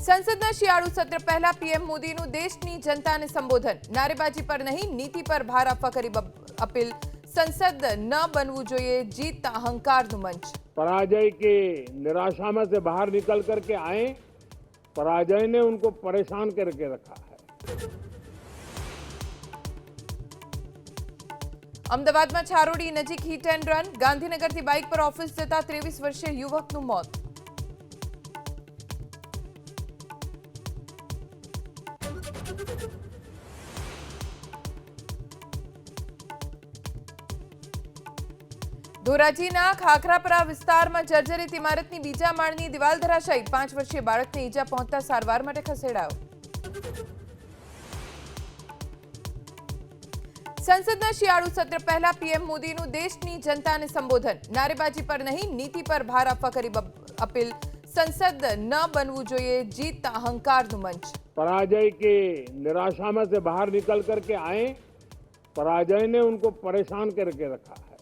સંસદના શિયાળુ સત્ર પહેલા પીએમ મોદીનું દેશની જનતાને સંબોધન, નારેબાજી પર નહીં નીતિ પર ભાર આપવા કરી અપીલ, संसद न बनવું જોઈએ જીત અહંકારનું મંચ। पराजय की निराशा में से बाहर निकल करके आए, पराजय ने उनको परेशान करके रखा है। અમદાવાદમાં છારોડી નજીક હિટ એન્ડ રન, ગાંધીનગરથી બાઇક પર ઓફિસ જતા 23 વર્ષીય યુવકનું મોત। ધોરાજીના ખાખરાપરા વિસ્તારમાં જર્જરિત ઇમારતની બીજા માળની દિવાલ ધરાશાયી, 5 વર્ષીય બાળકને ઈજા પહોંચતા સારવાર માટે ખસેડાયો। સંસદના શિયાળુ સત્ર પહેલા પીએમ મોદીનું દેશની જનતાને સંબોધન, નારેબાજી પર નહીં નીતિ પર ભાર આપવા કરી અપીલ, संसद न बनવું જોઈએ જીત અહંકારનું મંચ। पराजय की निराशा में से बाहर निकल करके आए, पराजय ने उनको परेशान करके रखा है।